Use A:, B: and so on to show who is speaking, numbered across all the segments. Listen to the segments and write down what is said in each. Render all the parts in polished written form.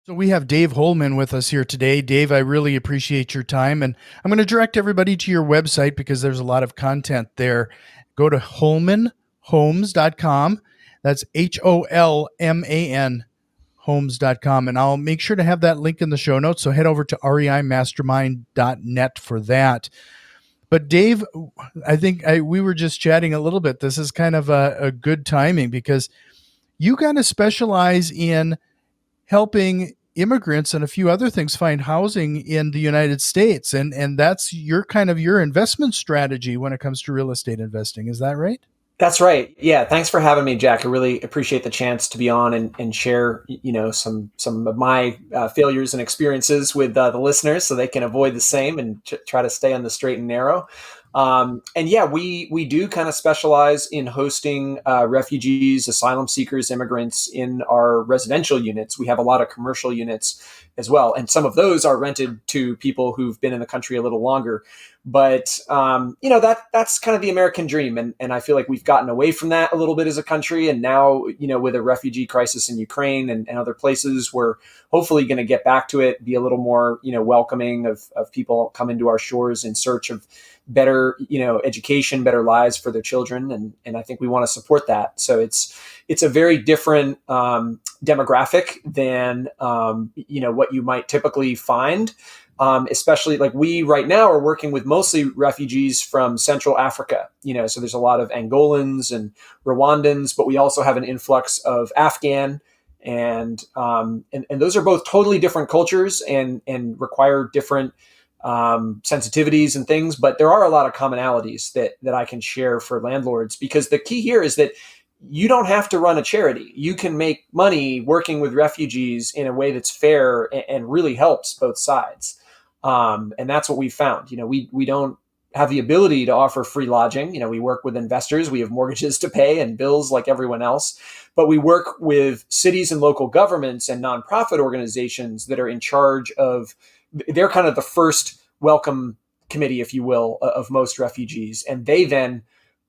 A: So we have Dave Holman with us here today. Dave, I really appreciate your time. And I'm going to direct everybody to your website because there's a lot of content there. Go to holmanhomes.com. That's Holman homes.com. And I'll make sure to have that link in the show notes. So head over to reimastermind.net for that. But Dave, I think we were just chatting a little bit. This is kind of a good timing because you kind of specialize in helping immigrants and a few other things find housing in the United States. And that's your kind of your investment strategy when it comes to real estate investing. Is that right?
B: That's right. Yeah. Thanks for having me, Jack. I really appreciate the chance to be on and share, some of my failures and experiences with the listeners so they can avoid the same and try to stay on the straight and narrow. And yeah, we do kind of specialize in hosting refugees, asylum seekers, immigrants in our residential units. We have a lot of commercial units as well. And some of those are rented to people who've been in the country a little longer. But, that's kind of the American dream. And I feel like we've gotten away from that a little bit as a country. And now, with a refugee crisis in Ukraine and other places, we're hopefully going to get back to it, be a little more, welcoming of people coming to our shores in search of better, education, better lives for their children. And I think we want to support that. So it's a very different demographic than, what you might typically find. Especially like we right now are working with mostly refugees from Central Africa, so there's a lot of Angolans and Rwandans, but we also have an influx of Afghan and those are both totally different cultures and require different sensitivities and things, but there are a lot of commonalities that I can share for landlords, because the key here is that you don't have to run a charity. You can make money working with refugees in a way that's fair and really helps both sides. And that's what we found. We don't have the ability to offer free lodging. We work with investors. We have mortgages to pay and bills like everyone else. But we work with cities and local governments and nonprofit organizations that are in charge of, they're kind of the first welcome committee, if you will, of most refugees. And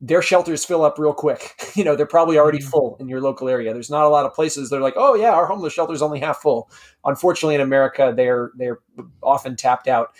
B: their shelters fill up real quick. They're probably already full in your local area. There's not a lot of places they're like, oh yeah, our homeless shelter's only half full. Unfortunately, in America, they're often tapped out.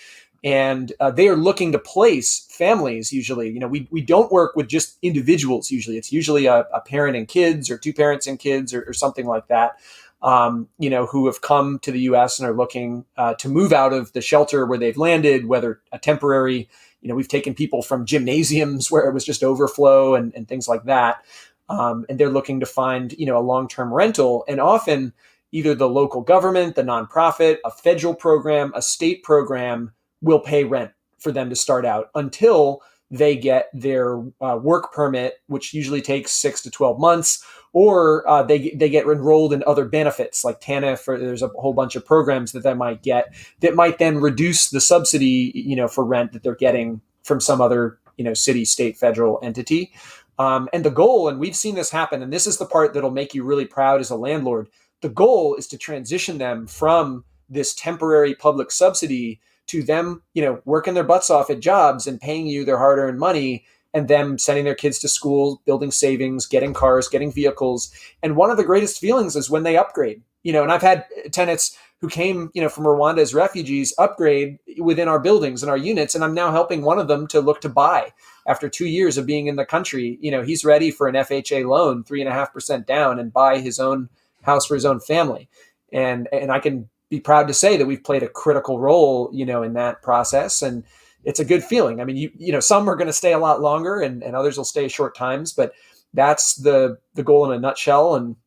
B: And they are looking to place families usually. We don't work with just individuals usually. It's usually a parent and kids or two parents and kids or something like that, who have come to the U.S. and are looking to move out of the shelter where they've landed, whether a temporary, we've taken people from gymnasiums where it was just overflow and things like that. And they're looking to find, a long-term rental. And often either the local government, the nonprofit, a federal program, a state program will pay rent for them to start out until they get their work permit, which usually takes 6 to 12 months, or they get enrolled in other benefits like TANF, or there's a whole bunch of programs that they might get that might then reduce the subsidy, for rent that they're getting from some other, city, state, federal entity. And the goal, and we've seen this happen, and this is the part that'll make you really proud as a landlord, the goal is to transition them from this temporary public subsidy to them, working their butts off at jobs and paying you their hard-earned money, and them sending their kids to school, building savings, getting cars, getting vehicles. And one of the greatest feelings is when they upgrade, and I've had tenants who came, from Rwanda as refugees upgrade within our buildings and our units. And I'm now helping one of them to look to buy after 2 years of being in the country. He's ready for an FHA loan, 3.5% down, and buy his own house for his own family. And I can be proud to say that we've played a critical role, in that process. And it's a good feeling. I mean, some are going to stay a lot longer and others will stay short times, but that's the goal in a nutshell. And,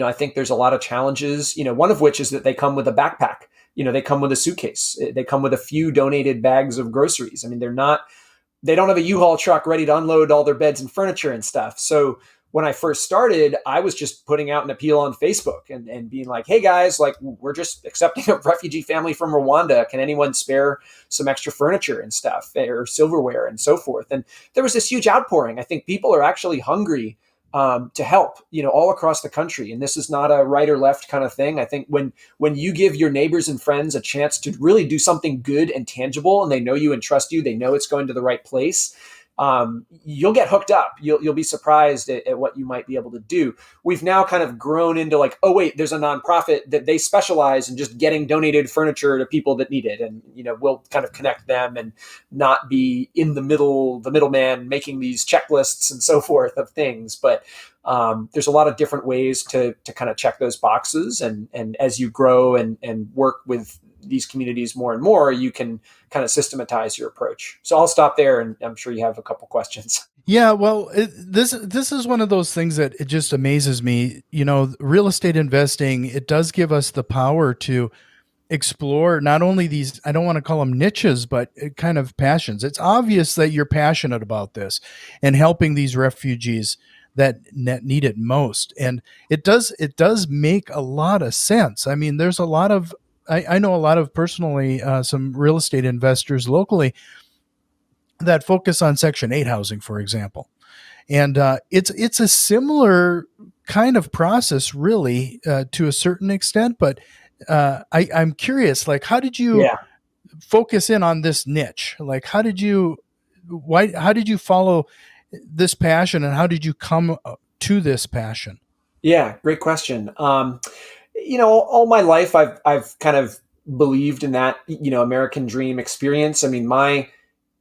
B: I think there's a lot of challenges, one of which is that they come with a backpack, they come with a suitcase, they come with a few donated bags of groceries. I mean, they don't have a U-Haul truck ready to unload all their beds and furniture and stuff. So when I first started, I was just putting out an appeal on Facebook and being like, hey guys, like we're just accepting a refugee family from Rwanda. Can anyone spare some extra furniture and stuff or silverware and so forth? And there was this huge outpouring. I think people are actually hungry to help, all across the country. And this is not a right or left kind of thing. I think when you give your neighbors and friends a chance to really do something good and tangible, and they know you and trust you, they know it's going to the right place, you'll get hooked up. You'll be surprised at what you might be able to do. We've now kind of grown into like, oh wait, there's a nonprofit that they specialize in just getting donated furniture to people that need it, and we'll kind of connect them and not be in the middleman making these checklists and so forth of things. But there's a lot of different ways to kind of check those boxes, and as you grow and work with these communities more and more, you can kind of systematize your approach. So I'll stop there, and I'm sure you have a couple questions.
A: Yeah, well, this is one of those things that it just amazes me. Real estate investing, it does give us the power to explore not only these, I don't want to call them niches, but kind of passions. It's obvious that you're passionate about this and helping these refugees that need it most. And it does make a lot of sense. I mean, there's a lot of, I know a lot of personally, some real estate investors locally that focus on Section 8 housing, for example. And it's a similar kind of process, really, to a certain extent. But I'm curious, like, how did you focus in on this niche? Like, how did you follow this passion, and how did you come to this passion?
B: Yeah, great question. All my life, I've kind of believed in that, American dream experience. I mean, my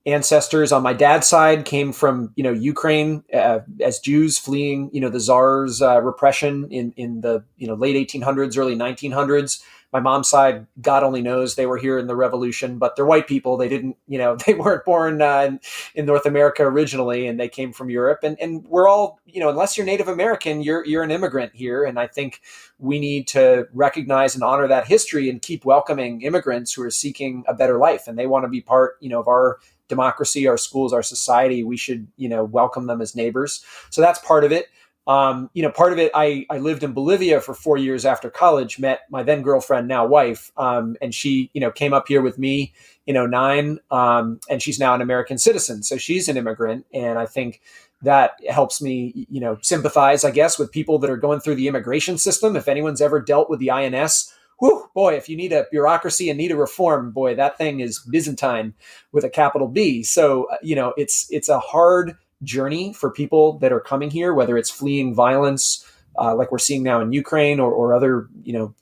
B: ancestors on my dad's side came from, Ukraine as Jews fleeing, the Tsar's repression in the, late 1800s, early 1900s. My mom's side, God only knows, they were here in the revolution, but they're white people. They didn't, they weren't born in North America originally, and they came from Europe. And we're all, unless you're Native American, you're an immigrant here. And I think we need to recognize and honor that history and keep welcoming immigrants who are seeking a better life, and they want to be part, of our democracy, our schools, our society. We should, welcome them as neighbors. So that's part of it. Part of it, I lived in Bolivia for 4 years after college, met my then girlfriend, now wife. And she, came up here with me in '09. And she's now an American citizen. So she's an immigrant. And I think that helps me, sympathize, I guess, with people that are going through the immigration system. If anyone's ever dealt with the INS, whew, boy, if you need a bureaucracy and need a reform, boy, that thing is Byzantine with a capital B. So, it's a hard journey for people that are coming here, whether it's fleeing violence, like we're seeing now in Ukraine, or other,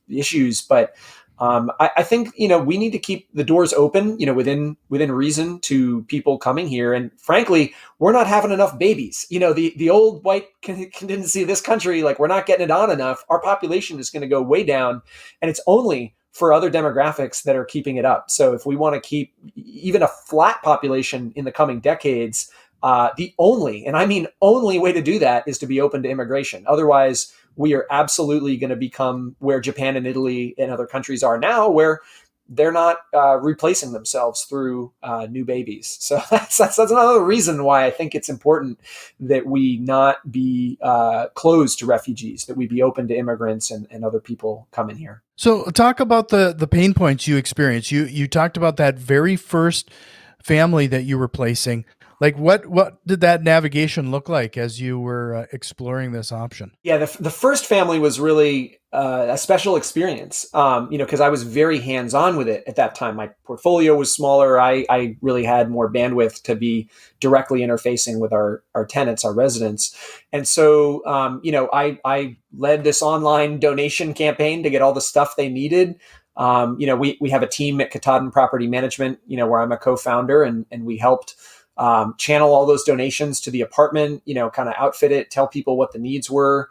B: issues. But I think, we need to keep the doors open, within reason, to people coming here. And frankly, we're not having enough babies. The old white tendency of this country, like, we're not getting it on enough. Our population is going to go way down, and it's only for other demographics that are keeping it up. So if we want to keep even a flat population in the coming decades, the only, and I mean only, way to do that is to be open to immigration. Otherwise, we are absolutely going to become where Japan and Italy and other countries are now, where they're not replacing themselves through new babies. So that's another reason why I think it's important that we not be closed to refugees, that we be open to immigrants and other people coming here.
A: So talk about the pain points you experienced. You talked about that very first family that you were placing. Like, what did that navigation look like as you were exploring this option?
B: Yeah, the first family was really a special experience, because I was very hands-on with it at that time. My portfolio was smaller. I really had more bandwidth to be directly interfacing with our tenants, our residents. And so, I led this online donation campaign to get all the stuff they needed. We have a team at Katahdin Property Management, where I'm a co-founder, and we helped channel all those donations to the apartment, kind of outfit it, tell people what the needs were.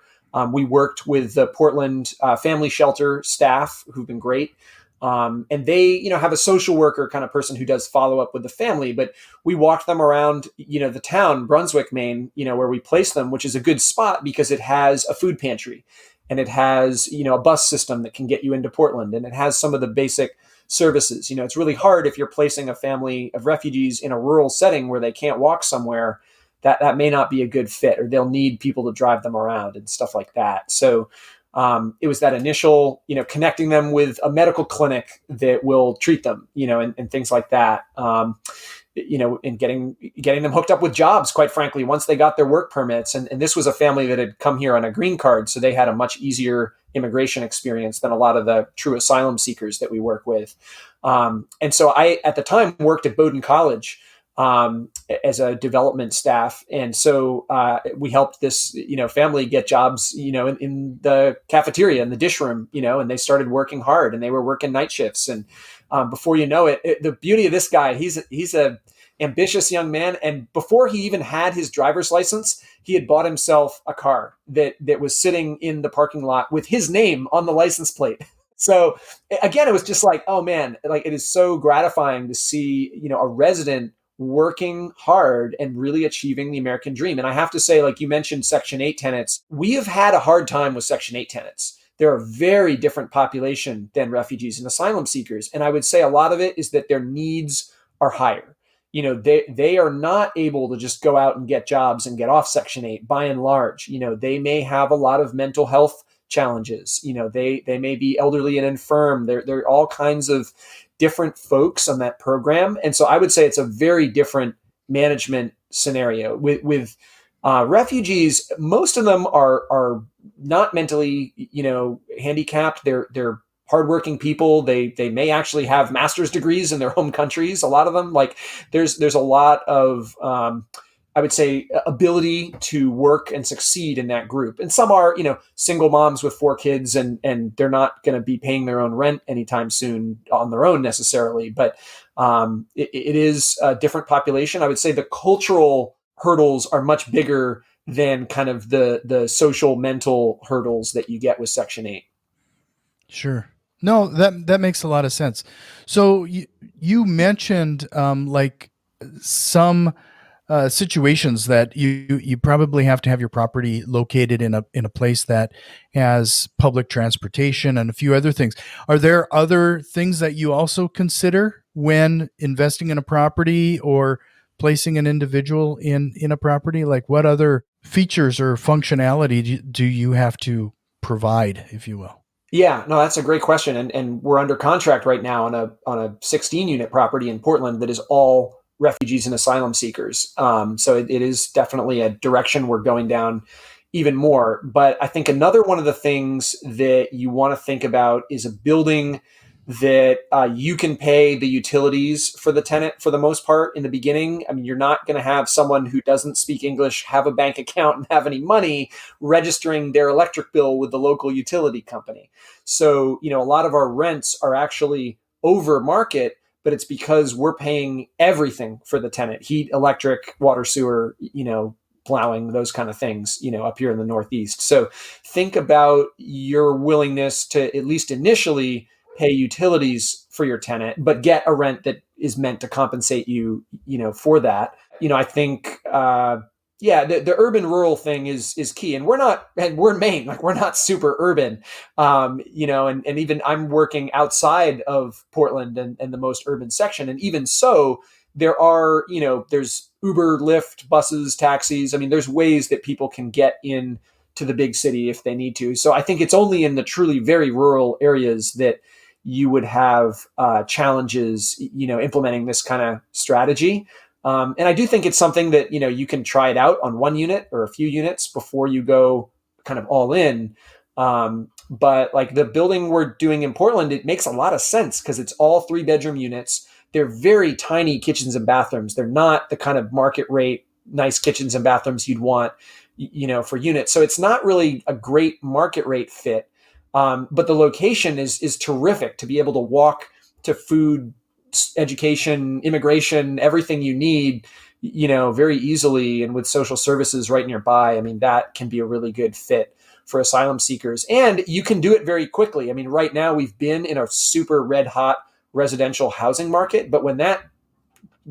B: We worked with the Portland family shelter staff, who've been great. And they, have a social worker kind of person who does follow up with the family, but we walked them around, the town, Brunswick, Maine, where we placed them, which is a good spot because it has a food pantry, and it has, a bus system that can get you into Portland, and it has some of the basic services. It's really hard if you're placing a family of refugees in a rural setting where they can't walk somewhere, that may not be a good fit, or they'll need people to drive them around and stuff like that. So it was that initial, connecting them with a medical clinic that will treat them, and things like that. And getting them hooked up with jobs, quite frankly, once they got their work permits. And this was a family that had come here on a green card, so they had a much easier immigration experience than a lot of the true asylum seekers that we work with. And so I, at the time, worked at Carleton College, as a development staff. And so we helped this, family get jobs, in the cafeteria, in the dish room, and they started working hard and they were working night shifts. And before you know it, the beauty of this guy, he's a ambitious young man. And before he even had his driver's license, he had bought himself a car that was sitting in the parking lot with his name on the license plate. So again, it was just like, oh man, like it is so gratifying to see, a resident working hard and really achieving the American dream. And I have to say, like you mentioned, Section 8 tenants, we have had a hard time with Section 8 tenants. They're a very different population than refugees and asylum seekers. And I would say a lot of it is that their needs are higher. They are not able to just go out and get jobs and get off Section 8 by and large. They may have a lot of mental health challenges. They may be elderly and infirm. There are all kinds of different folks on that program. And so I would say it's a very different management scenario. With refugees, most of them are not mentally, handicapped. They're hardworking people. They may actually have master's degrees in their home countries. A lot of them, like there's a lot of I would say ability to work and succeed in that group. And some are, single moms with 4 kids and they're not going to be paying their own rent anytime soon on their own necessarily. But it is a different population. I would say the cultural hurdles are much bigger than kind of the social mental hurdles that you get with Section 8.
A: Sure. No, that makes a lot of sense. So you mentioned like some situations that you probably have to have your property located in a place that has public transportation and a few other things. Are there other things that you also consider when investing in a property or placing an individual in a property? Like what other features or functionality do you have to provide, if you will?
B: Yeah, no, that's a great question. And we're under contract right now on a 16 unit property in Portland that is all refugees and asylum seekers. So it is definitely a direction we're going down even more. But I think another one of the things that you want to think about is a building that you can pay the utilities for the tenant for the most part in the beginning. I mean, you're not going to have someone who doesn't speak English, have a bank account, and have any money registering their electric bill with the local utility company. So, a lot of our rents are actually over market, but it's because we're paying everything for the tenant: heat, electric, water, sewer, plowing, those kind of things, up here in the Northeast. So think about your willingness to, at least initially, pay utilities for your tenant, but get a rent that is meant to compensate you, for that. I think, the urban rural thing is key. And we're in Maine, like we're not super urban, and even I'm working outside of Portland and the most urban section. And even so, there are, there's Uber, Lyft, buses, taxis. I mean, there's ways that people can get in to the big city if they need to. So I think it's only in the truly very rural areas that you would have challenges, implementing this kind of strategy. And I do think it's something that, you can try it out on one unit or a few units before you go kind of all in. But like the building we're doing in Portland, it makes a lot of sense because it's all 3-bedroom units. They're very tiny kitchens and bathrooms. They're not the kind of market rate, nice kitchens and bathrooms you'd want, for units. So it's not really a great market rate fit. But the location is terrific to be able to walk to food, education, immigration, everything you need, very easily, and with social services right nearby. I mean, that can be a really good fit for asylum seekers. And you can do it very quickly. I mean, right now we've been in a super red hot residential housing market, but when that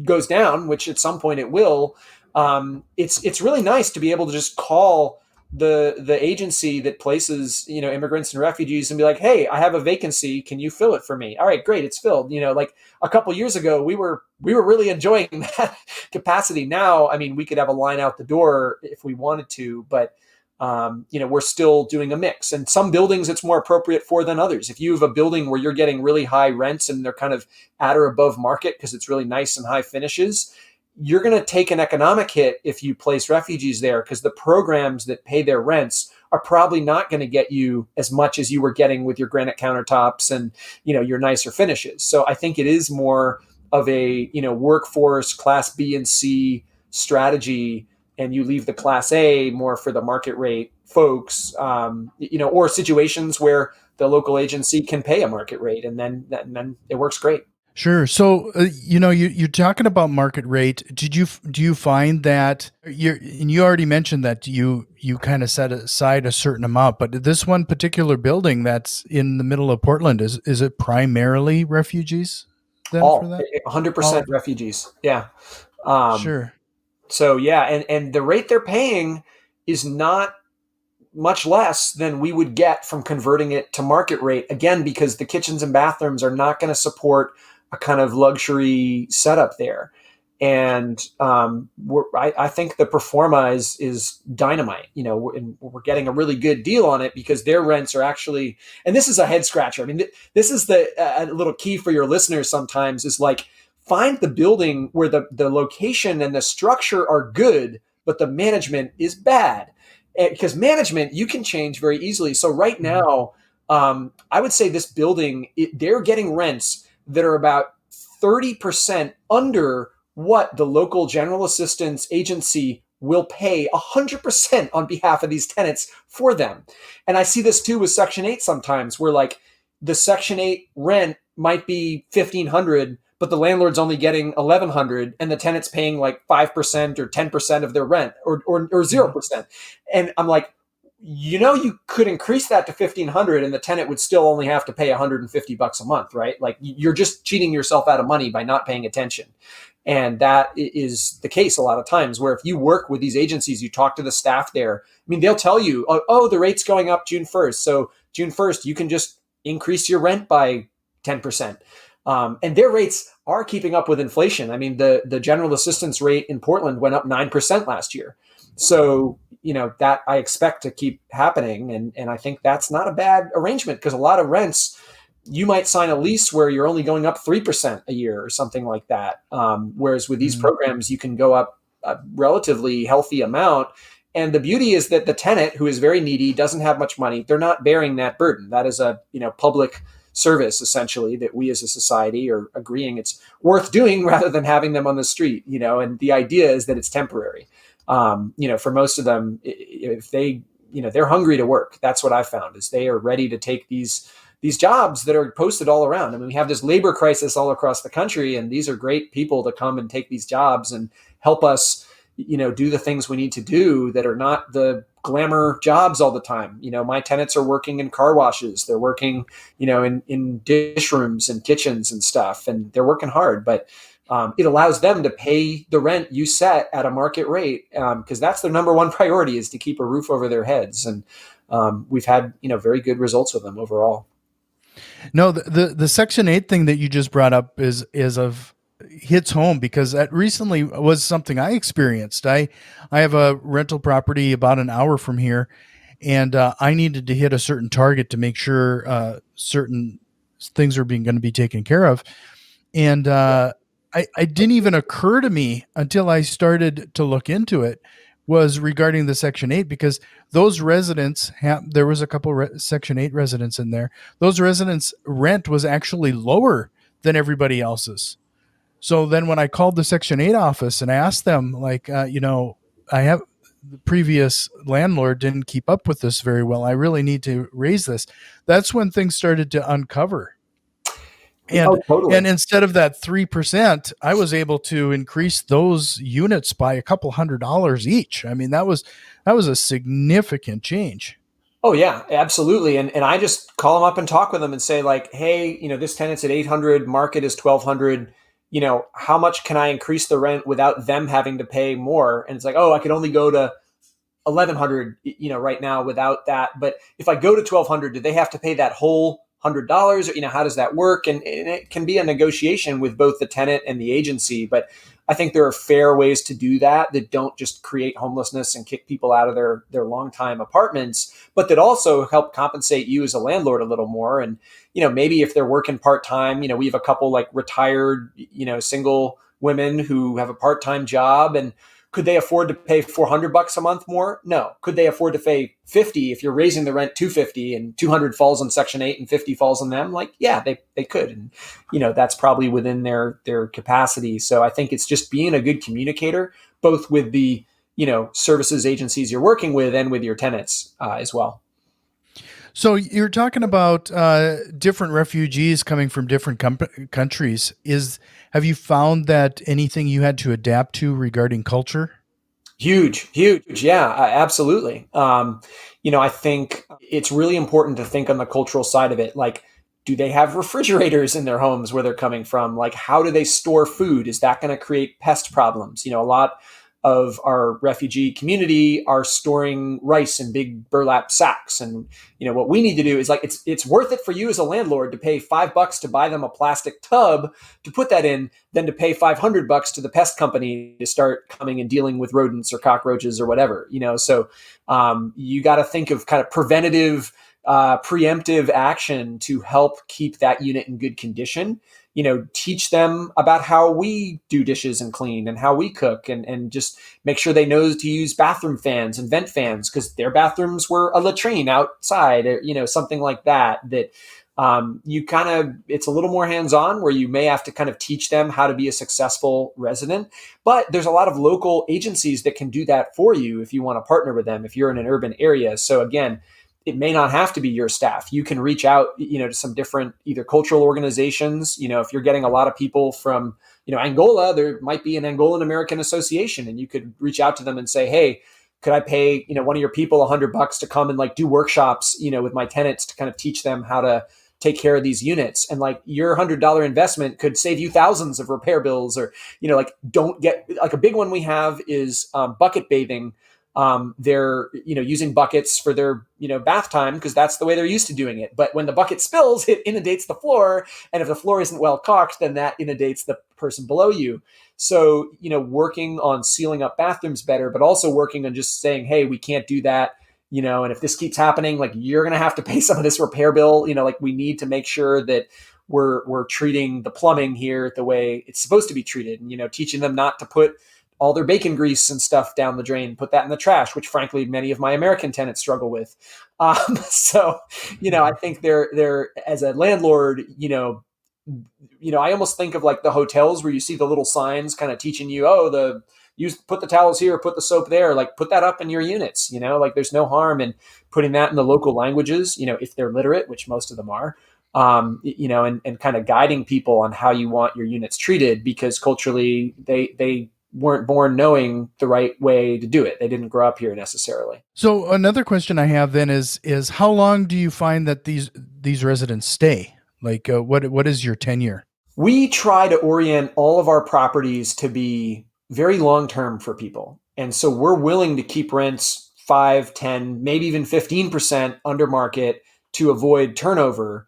B: goes down, which at some point it will, it's really nice to be able to just call the agency that places, immigrants and refugees and be like, hey, I have a vacancy. Can you fill it for me? All right, great. It's filled. Like a couple years ago, we were really enjoying that capacity. Now, I mean, we could have a line out the door if we wanted to, but we're still doing a mix. And some buildings it's more appropriate for than others. If you have a building where you're getting really high rents and they're kind of at or above market because it's really nice and high finishes, you're going to take an economic hit if you place refugees there, because the programs that pay their rents are probably not going to get you as much as you were getting with your granite countertops and, your nicer finishes. So I think it is more of a, workforce class B and C strategy, and you leave the class A more for the market rate folks, or situations where the local agency can pay a market rate, and then it works great.
A: Sure. So, you're talking about market rate. Do you find that and you already mentioned that you kind of set aside a certain amount, but this one particular building that's in the middle of Portland, is it primarily refugees then for
B: All
A: that?
B: 100%
A: All
B: refugees. Yeah. Um,
A: sure.
B: so yeah, and the rate they're paying is not much less than we would get from converting it to market rate, again, because the kitchens and bathrooms are not going to support a kind of luxury setup there. And I think the performa is dynamite. We're getting a really good deal on it because their rents are actually, and this is a head scratcher. I mean, this is the little key for your listeners sometimes, is like, find the building where the location and the structure are good, but the management is bad. Because management you can change very easily. So right now, I would say this building, they're getting rents that are about 30% under what the local general assistance agency will pay 100% on behalf of these tenants for them. And I see this too with Section 8 sometimes, where like the Section 8 rent might be 1,500, but the landlord's only getting 1,100, and the tenant's paying like 5% or 10% of their rent, or 0%. And I'm like, you could increase that to 1,500 and the tenant would still only have to pay $150 a month, right? Like, you're just cheating yourself out of money by not paying attention. And that is the case a lot of times, where if you work with these agencies, you talk to the staff there, I mean, they'll tell you, oh, the rate's going up June 1st. So June 1st, you can just increase your rent by 10%. And their rates are keeping up with inflation. I mean, the general assistance rate in Portland went up 9% last year. So, that I expect to keep happening. And I think that's not a bad arrangement, because a lot of rents, you might sign a lease where you're only going up 3% a year or something like that. Whereas with these programs, you can go up a relatively healthy amount. And the beauty is that the tenant, who is very needy, doesn't have much money, they're not bearing that burden. That is a, public service, essentially, that we as a society are agreeing it's worth doing, rather than having them on the street, and the idea is that it's temporary. For most of them, if they, they're hungry to work. That's what I found, is they are ready to take these jobs that are posted all around. I mean, we have this labor crisis all across the country, and these are great people to come and take these jobs and help us, do the things we need to do that are not the glamour jobs all the time. My tenants are working in car washes. They're working, in dish rooms and kitchens and stuff, and they're working hard, but it allows them to pay the rent you set at a market rate, because that's their number one priority, is to keep a roof over their heads. And we've had, very good results with them overall.
A: No, the Section 8 thing that you just brought up hits home, because that recently was something I experienced. I have a rental property about an hour from here, and I needed to hit a certain target to make sure certain things are going to be taken care of. And I didn't even occur to me until I started to look into it, was regarding the Section 8, because those residents there was a couple Section 8 residents in there. Those residents' rent was actually lower than everybody else's. So then when I called the Section 8 office and I asked them, like, I have, the previous landlord didn't keep up with this very well, I really need to raise this. That's when things started to uncover. And
B: totally.
A: and instead of that 3%, I was able to increase those units by a couple $100 each. I mean, that was a significant change.
B: Oh yeah, absolutely. And I just call them up and talk with them and say, like, hey, this tenant's at 800, market is 1,200. How much can I increase the rent without them having to pay more? And it's like, oh, I could only go to 1,100, right now without that. But if I go to 1,200, do they have to pay that whole $100? Or, how does that work? And it can be a negotiation with both the tenant and the agency. But I think there are fair ways to do that don't just create homelessness and kick people out of their long-time apartments, but that also help compensate you as a landlord a little more. And, maybe if they're working part-time, we have a couple like retired, single women who have a part-time job, and Could they afford to pay $400 a month more? No. Could they afford to pay 50 if you're raising the rent 250 and 200 falls on Section 8 and 50 falls on them? Like, yeah, they could. And, that's probably within their capacity. So I think it's just being a good communicator, both with the, services agencies you're working with and with your tenants as well.
A: So you're talking about different refugees coming from different countries. Have you found that anything you had to adapt to regarding culture?
B: Huge, huge. Yeah, absolutely. I think it's really important to think on the cultural side of it. Like, do they have refrigerators in their homes where they're coming from? Like, how do they store food? Is that going to create pest problems? A lot of our refugee community are storing rice in big burlap sacks. And, what we need to do is like, it's worth it for you as a landlord to pay $5 to buy them a plastic tub to put that in than to pay $500 to the pest company to start coming and dealing with rodents or cockroaches or whatever, so you got to think of kind of preventative, preemptive action to help keep that unit in good condition. Teach them about how we do dishes and clean and how we cook, and just make sure they know to use bathroom fans and vent fans because their bathrooms were a latrine outside, or, something like that, it's a little more hands-on where you may have to kind of teach them how to be a successful resident. But there's a lot of local agencies that can do that for you if you want to partner with them, if you're in an urban area. So again, it may not have to be your staff. You can reach out, to some different either cultural organizations. If you're getting a lot of people from, Angola, there might be an Angolan American Association, and you could reach out to them and say, hey, could I pay, one of your people $100 to come and like do workshops, with my tenants to kind of teach them how to take care of these units. And like your $100 investment could save you thousands of repair bills, or, don't get like a big one we have is bucket bathing. They're, using buckets for their, bath time because that's the way they're used to doing it. But when the bucket spills, it inundates the floor. And if the floor isn't well caulked, then that inundates the person below you. So, working on sealing up bathrooms better, but also working on just saying, hey, we can't do that. And if this keeps happening, like you're going to have to pay some of this repair bill, like we need to make sure that we're treating the plumbing here the way it's supposed to be treated. And, teaching them not to put all their bacon grease and stuff down the drain, put that in the trash, which frankly, many of my American tenants struggle with. So, I think they're as a landlord, I almost think of like the hotels where you see the little signs kind of teaching you, put the towels here, put the soap there, like put that up in your units, like there's no harm in putting that in the local languages, if they're literate, which most of them are, and kind of guiding people on how you want your units treated, because culturally they weren't born knowing the right way to do it. They didn't grow up here necessarily.
A: So another question I have then is how long do you find that these residents stay? Like what is your tenure?
B: We try to orient all of our properties to be very long-term for people. And so we're willing to keep rents 5, 10, maybe even 15% under market to avoid turnover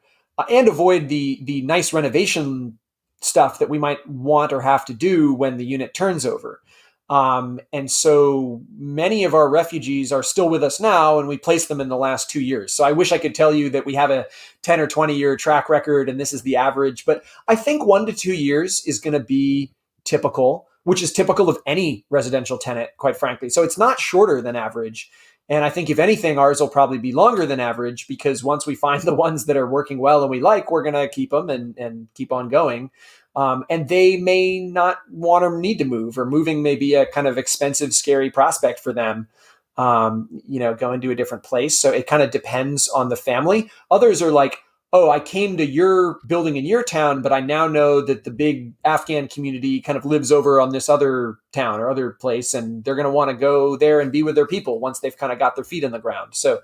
B: and avoid the nice renovation stuff that we might want or have to do when the unit turns over. And so many of our refugees are still with us now, and we placed them in the last 2 years. So I wish I could tell you that we have a 10 or 20 year track record and this is the average, but I think 1 to 2 years is going to be typical, which is typical of any residential tenant, quite frankly. So it's not shorter than average. And I think if anything, ours will probably be longer than average, because once we find the ones that are working well and we like, we're going to keep them and keep on going. And they may not want or need to move, or moving may be a kind of expensive, scary prospect for them, going to a different place. So it kind of depends on the family. Others are like, oh, I came to your building in your town, but I now know that the big Afghan community kind of lives over on this other town or other place, and they're going to want to go there and be with their people once they've kind of got their feet in the ground. So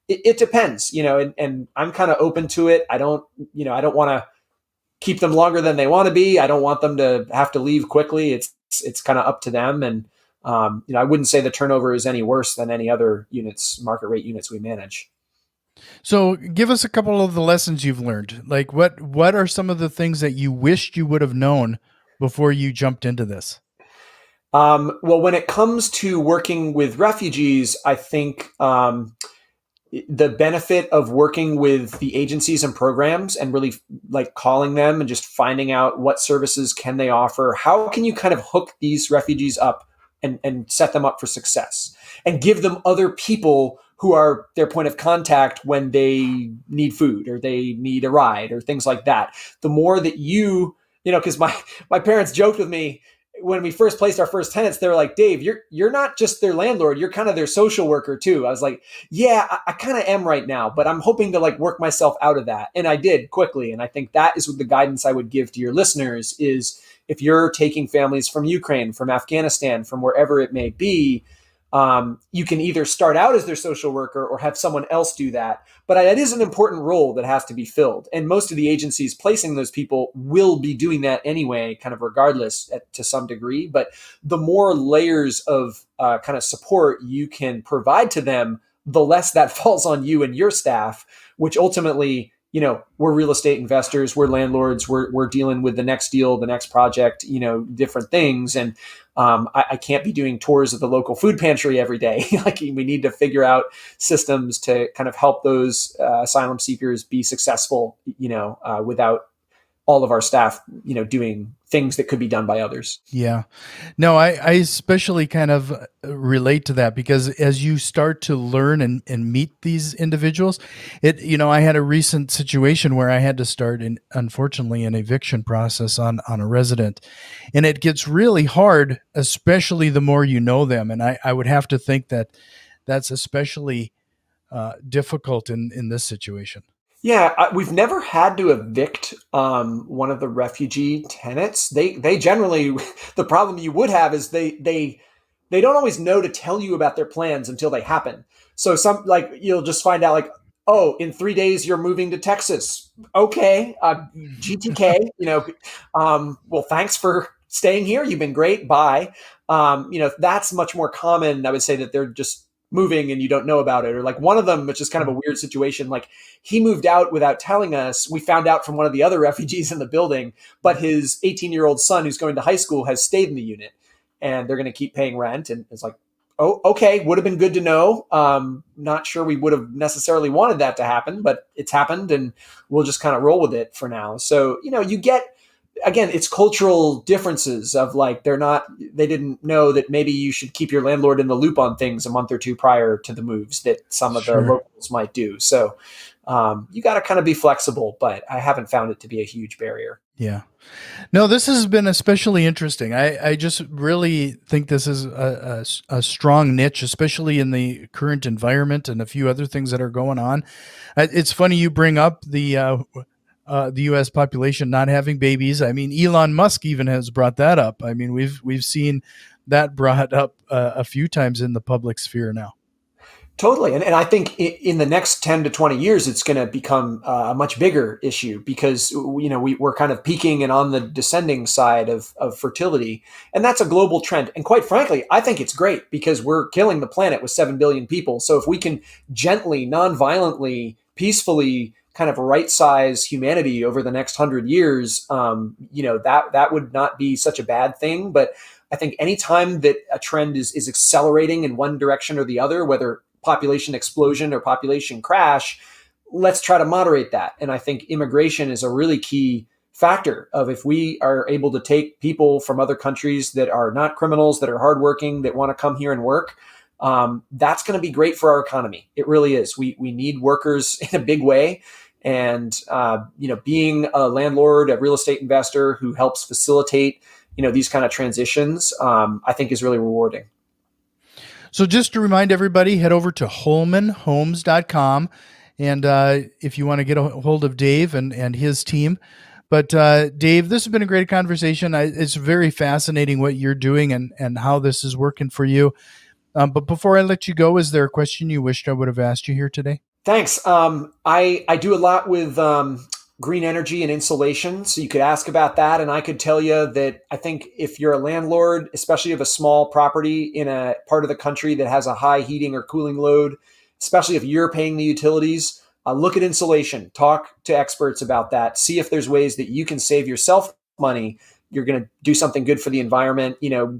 B: it depends, and I'm kind of open to it. I don't want to keep them longer than they want to be. I don't want them to have to leave quickly. It's kind of up to them. And, I wouldn't say the turnover is any worse than any other market rate units we manage.
A: So give us a couple of the lessons you've learned. Like what are some of the things that you wished you would have known before you jumped into this?
B: Well, when it comes to working with refugees, I think the benefit of working with the agencies and programs and really like calling them and just finding out what services can they offer. How can you kind of hook these refugees up and set them up for success, and give them other people who are their point of contact when they need food or they need a ride or things like that. The more that because my parents joked with me when we first placed our first tenants. They were like, Dave, you're not just their landlord, you're kind of their social worker too. I was like, yeah, I kind of am right now, but I'm hoping to like work myself out of that. And I did quickly. And I think that is what the guidance I would give to your listeners is, if you're taking families from Ukraine, from Afghanistan, from wherever it may be, you can either start out as their social worker or have someone else do that. But that is an important role that has to be filled. And most of the agencies placing those people will be doing that anyway, kind of regardless to some degree. But the more layers of kind of support you can provide to them, the less that falls on you and your staff, which ultimately, we're real estate investors, we're landlords, we're dealing with the next deal, the next project, different things. And I can't be doing tours of the local food pantry every day. Like, we need to figure out systems to kind of help those asylum seekers be successful, without all of our staff, doing things that could be done by others.
A: Yeah. No, I especially kind of relate to that, because as you start to learn and meet these individuals, I had a recent situation where I had to start unfortunately an eviction process on a resident, and it gets really hard, especially the more you know them. And I would have to think that that's especially difficult in this situation.
B: Yeah, we've never had to evict one of the refugee tenants. They generally, the problem you would have is they don't always know to tell you about their plans until they happen. So you'll just find out like, oh, in 3 days you're moving to Texas. Okay, GTK. Well, thanks for staying here. You've been great. Bye. That's much more common. I would say that they're just moving and you don't know about it. Or like one of them, which is kind of a weird situation, like he moved out without telling us. We found out from one of the other refugees in the building, but his 18-year-old son who's going to high school has stayed in the unit, and they're going to keep paying rent. And it's like, oh, okay, would have been good to know. Not sure we would have necessarily wanted that to happen, but it's happened, and we'll just kind of roll with it for now. So, you get, again, it's cultural differences of like, they didn't know that maybe you should keep your landlord in the loop on things a month or two prior to the moves that some of the locals might do. So you got to kind of be flexible, but I haven't found it to be a huge barrier.
A: Yeah. No, this has been especially interesting. I just really think this is a strong niche, especially in the current environment and a few other things that are going on. It's funny you bring up the U.S. population not having babies. I mean, Elon Musk even has brought that up. I mean, we've seen that brought up a few times in the public sphere now.
B: Totally. And I think in the next 10 to 20 years, it's going to become a much bigger issue because, we're kind of peaking and on the descending side of fertility. And that's a global trend. And quite frankly, I think it's great because we're killing the planet with 7 billion people. So if we can gently, non-violently, peacefully kind of right size humanity over the next 100 years, that would not be such a bad thing. But I think anytime that a trend is accelerating in one direction or the other, whether population explosion or population crash, let's try to moderate that. And I think immigration is a really key factor of if we are able to take people from other countries that are not criminals, that are hardworking, that want to come here and work, that's going to be great for our economy. It really is. We need workers in a big way. And, being a landlord, a real estate investor who helps facilitate, these kind of transitions, I think is really rewarding.
A: So just to remind everybody, head over to holmanhomes.com. And if you want to get a hold of Dave and his team. But Dave, this has been a great conversation. It's very fascinating what you're doing and how this is working for you. But before I let you go, is there a question you wished I would have asked you here today?
B: Thanks. I do a lot with green energy and insulation. So you could ask about that. And I could tell you that I think if you're a landlord, especially of a small property in a part of the country that has a high heating or cooling load, especially if you're paying the utilities, look at insulation, talk to experts about that, see if there's ways that you can save yourself money. You're going to do something good for the environment.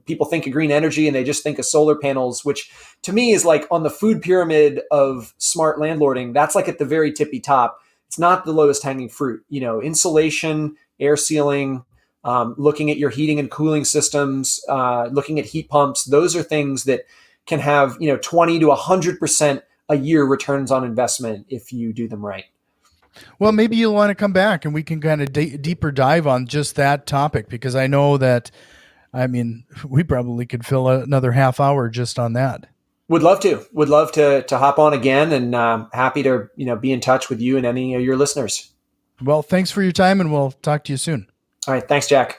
B: People think of green energy and they just think of solar panels, which to me is like on the food pyramid of smart landlording. That's like at the very tippy top. It's not the lowest hanging fruit. Insulation, air sealing, looking at your heating and cooling systems, looking at heat pumps. Those are things that can have 20 to 100% a year returns on investment if you do them right.
A: Well, maybe you'll want to come back and we can kind of deeper dive on just that topic, because I know that, we probably could fill another half hour just on that.
B: Would love to hop on again, and happy to be in touch with you and any of your listeners.
A: Well, thanks for your time, and we'll talk to you soon.
B: All right. Thanks, Jack.